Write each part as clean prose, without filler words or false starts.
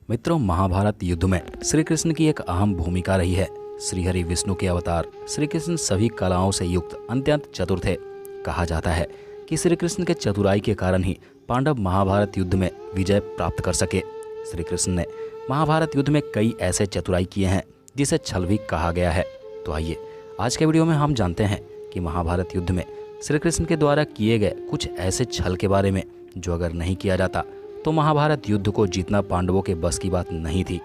मित्रों, महाभारत युद्ध में श्री कृष्ण की एक अहम भूमिका रही है। श्रीहरि विष्णु के अवतार श्री कृष्ण सभी कलाओं से युक्त अत्यंत चतुर थे। कहा जाता है कि श्री कृष्ण के चतुराई के कारण ही पांडव महाभारत युद्ध में विजय प्राप्त कर सके। श्री कृष्ण ने महाभारत युद्ध में कई ऐसे चतुराई किए हैं जिसे छल भी कहा गया है। तो आइए आज के वीडियो में हम जानते हैं कि महाभारत युद्ध में श्री कृष्ण के द्वारा किए गए कुछ ऐसे छल के बारे में जो अगर नहीं किया जाता तो महाभारत युद्ध को जीतना पांडवों के बस की बात नहीं थी।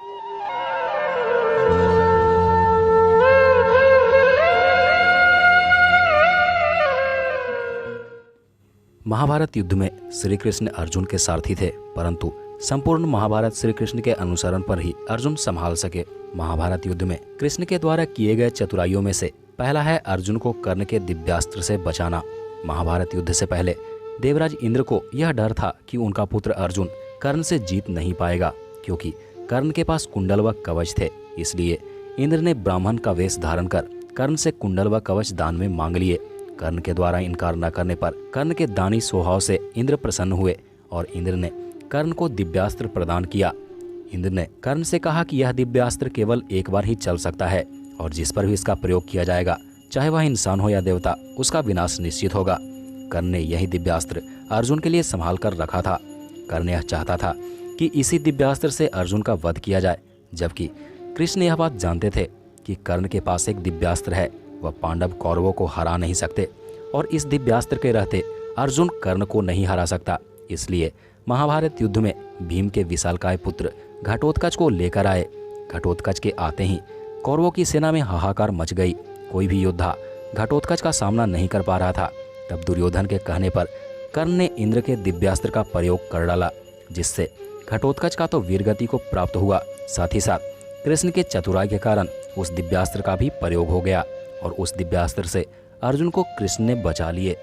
महाभारत युद्ध में श्री कृष्ण अर्जुन के सारथी थे, परंतु संपूर्ण महाभारत श्री कृष्ण के अनुसरण पर ही अर्जुन संभाल सके। महाभारत युद्ध में कृष्ण के द्वारा किए गए चतुराइयों में से पहला है अर्जुन को कर्ण के दिव्यास्त्र से बचाना। महाभारत युद्ध से पहले देवराज इंद्र को यह डर था कि उनका पुत्र अर्जुन कर्ण से जीत नहीं पाएगा, क्योंकि कर्ण के पास कुंडल व कवच थे। इसलिए इंद्र ने ब्राह्मण का वेश धारण कर कर्ण से कुंडल व कवच दान में मांग लिए। कर्ण के द्वारा इनकार न करने पर कर्ण के दानी स्वभाव से इंद्र प्रसन्न हुए और इंद्र ने कर्ण को दिव्यास्त्र प्रदान किया। इंद्र ने कर्ण से कहा कि यह दिव्यास्त्र केवल एक बार ही चल सकता है और जिस पर भी इसका प्रयोग किया जाएगा, चाहे वह इंसान हो या देवता, उसका विनाश निश्चित होगा। कर्ण ने यही दिव्यास्त्र अर्जुन के लिए संभाल कर रखा था। कर्ण यह चाहता था कि इसी दिव्यास्त्र से अर्जुन का वध किया जाए, जबकि कृष्ण यह बात जानते थे कि कर्ण के पास एक दिव्यास्त्र है, वह पांडव कौरवों को हरा नहीं सकते और इस दिव्यास्त्र के रहते अर्जुन कर्ण को नहीं हरा सकता। इसलिए महाभारत युद्ध में भीम के विशालकाय पुत्र घटोत्कच को लेकर आए। घटोत्कच के आते ही कौरवों की सेना में हाहाकार मच गई। कोई भी योद्धा घटोत्कच का सामना नहीं कर पा रहा था। तब दुर्योधन के कहने पर कर्ण ने इंद्र के दिव्यास्त्र का प्रयोग कर डाला, जिससे घटोत्कच का तो वीरगति को प्राप्त हुआ, साथ ही साथ कृष्ण के चतुराई के कारण उस दिव्यास्त्र का भी प्रयोग हो गया और उस दिव्यास्त्र से अर्जुन को कृष्ण ने बचा लिए।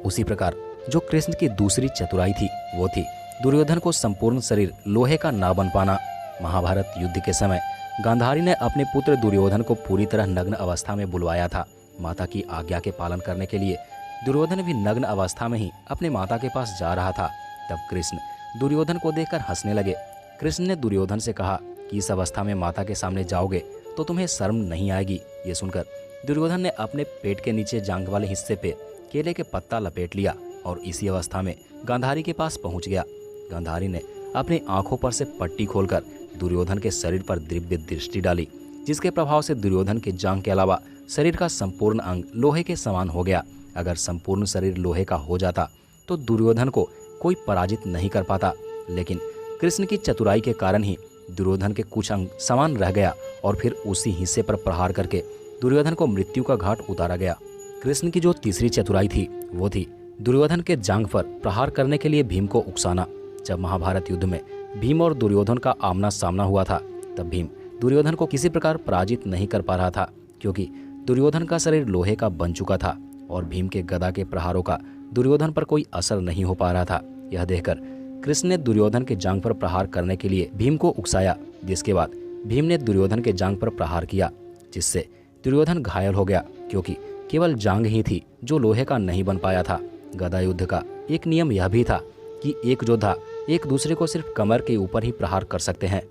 उसी प्रकार जो कृष्ण की दूसरी चतुराई थी वो थी दुर्योधन को संपूर्ण शरीर लोहे का ना बन पाना। महाभारत युद्ध के समय गांधारी ने अपने पुत्र दुर्योधन को पूरी तरह नग्न अवस्था में बुलवाया था। माता की आज्ञा के पालन करने के लिए दुर्योधन भी नग्न अवस्था में ही अपने माता के पास जा रहा था। तब कृष्ण दुर्योधन को देखकर हंसने लगे। कृष्ण ने दुर्योधन से कहा कि इस अवस्था में माता के सामने जाओगे तो तुम्हें शर्म नहीं आएगी। ये सुनकर दुर्योधन ने अपने पेट के नीचे जांघ वाले हिस्से पे केले के पत्ता लपेट लिया और इसी अवस्था में गांधारी के पास पहुंच गया। गांधारी ने अपनी आंखों पर से पट्टी खोलकर दुर्योधन के शरीर पर दिव्य दृष्टि डाली, जिसके प्रभाव से दुर्योधन के जांघ के अलावा शरीर का संपूर्ण अंग लोहे के समान हो गया। अगर संपूर्ण शरीर लोहे का हो जाता तो दुर्योधन को कोई पराजित नहीं कर पाता, लेकिन कृष्ण की चतुराई के कारण ही दुर्योधन के कुछ अंग समान रह गया और फिर उसी हिस्से पर प्रहार करके दुर्योधन को मृत्यु का घाट उतारा गया। कृष्ण की जो तीसरी चतुराई थी वो थी दुर्योधन के जांघ पर प्रहार करने के लिए भीम को उकसाना। जब महाभारत युद्ध में भीम और दुर्योधन का आमना सामना हुआ था, तब भीम दुर्योधन को किसी प्रकार पराजित नहीं कर पा रहा था, क्योंकि दुर्योधन का शरीर लोहे का बन चुका था और भीम के गदा के प्रहारों का दुर्योधन पर कोई असर नहीं हो पा रहा था। यह देखकर कृष्ण ने दुर्योधन के जांघ पर प्रहार करने के लिए भीम को उकसाया, जिसके बाद भीम ने दुर्योधन के जांघ पर प्रहार किया, जिससे दुर्योधन घायल हो गया, क्योंकि केवल जांघ ही थी जो लोहे का नहीं बन पाया था। गदा युद्ध का एक नियम यह भी था कि एक योद्धा एक दूसरे को सिर्फ कमर के ऊपर ही प्रहार कर सकते हैं,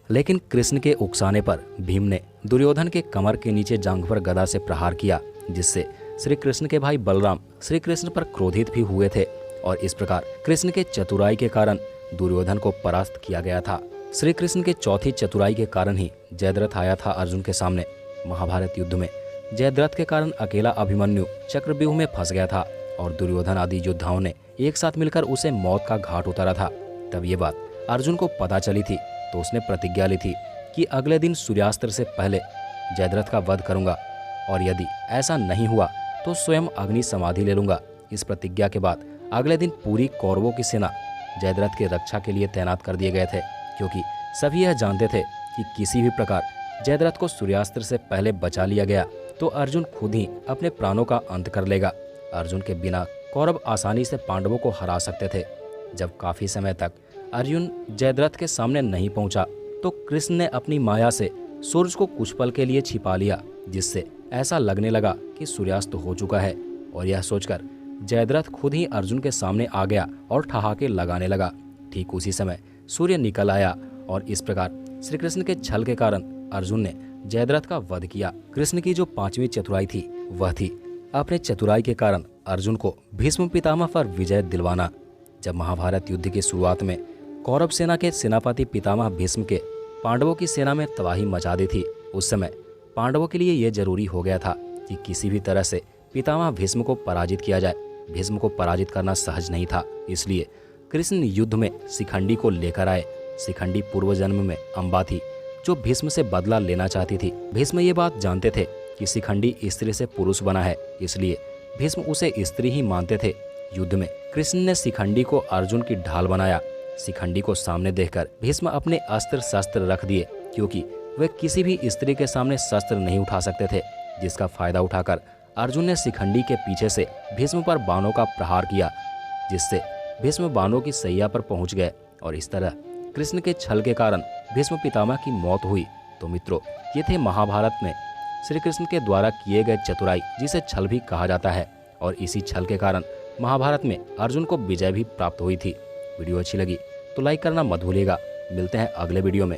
लेकिन कृष्ण के उकसाने पर भीम ने दुर्योधन के कमर के नीचे जांघ पर गदा से प्रहार किया, जिससे श्री कृष्ण के भाई बलराम श्री कृष्ण पर क्रोधित भी हुए थे और इस प्रकार कृष्ण के चतुराई के कारण दुर्योधन को परास्त किया गया था। श्री कृष्ण के चौथी चतुराई के कारण ही जयद्रथ आया था अर्जुन के सामने। महाभारत युद्ध में जयद्रथ के कारण अकेला अभिमन्यु चक्रव्यूह में फंस गया था और दुर्योधन आदि योद्धाओं ने एक साथ मिलकर उसे मौत का घाट उतारा था। तब ये बात अर्जुन को पता चली थी तो उसने प्रतिज्ञा ली थी कि अगले दिन सूर्यास्त से पहले जयद्रथ का वध करूंगा और यदि ऐसा नहीं हुआ तो स्वयं अग्नि समाधि ले लूंगा। इस प्रतिज्ञा के बाद अगले दिन पूरी कौरवों की सेना जयद्रथ के रक्षा के लिए तैनात कर दिए गए थे, क्योंकि सभी यह जानते थे कि किसी भी प्रकार जयद्रथ को सूर्यास्त्र से पहले बचा लिया गया तो अर्जुन खुद ही अपने प्राणों का अंत कर लेगा। अर्जुन के बिना कौरव आसानी से पांडवों को हरा सकते थे। जब काफी समय तक अर्जुन जयद्रथ के सामने नहीं पहुंचा तो कृष्ण ने अपनी माया से सूरज को कुछ पल के लिए छिपा लिया, जिससे ऐसा लगने लगा कि सूर्यास्त हो चुका है। और यह सोचकर जयद्रथ खुद ही अर्जुन के सामने आ गया और ठहाके लगाने लगा। ठीक उसी समय सूर्य निकल आया और इस प्रकार श्री कृष्ण के छल के कारण अर्जुन ने जयद्रथ का वध किया। कृष्ण की जो 5वीं चतुराई थी वह थी अपने चतुराई के कारण अर्जुन को भीष्म पितामह पर विजय दिलवाना। जब महाभारत युद्ध की शुरुआत में कौरव सेना के सेनापति पितामह भीष्म के पांडवों की सेना में तबाही मचा दी थी, उस समय पांडवों के लिए यह जरूरी हो गया था कि किसी भी तरह से पितामह भीष्म को पराजित किया जाए। भीष्म को पराजित करना सहज नहीं था, इसलिए कृष्ण युद्ध में शिखंडी को लेकर आए। शिखंडी पूर्व जन्म में अम्बा थी जो भीष्म से बदला लेना चाहती थी। भीष्म ये बात जानते थे कि शिखंडी स्त्री से पुरुष बना है, इसलिए भीष्म उसे स्त्री ही मानते थे। युद्ध में कृष्ण ने शिखंडी को अर्जुन की ढाल बनाया। शिखंडी को सामने देखकर भीष्म अपने अस्त्र शस्त्र रख दिए, क्योंकि वे किसी भी स्त्री के सामने शस्त्र नहीं उठा सकते थे। जिसका फायदा उठाकर अर्जुन ने शिखंडी के पीछे से भीष्म पर बाणों का प्रहार किया, जिससे भीष्म बाणों की सैया पर पहुंच गए और इस तरह कृष्ण के छल के कारण भीष्म पितामह की मौत हुई। तो मित्रों, ये थे महाभारत में श्री कृष्ण के द्वारा किए गए चतुराई, जिसे छल भी कहा जाता है। और इसी छल के कारण महाभारत में अर्जुन को विजय भी प्राप्त हुई थी। वीडियो अच्छी लगी तो लाइक करना मत भूलिएगा। मिलते हैं अगले वीडियो में।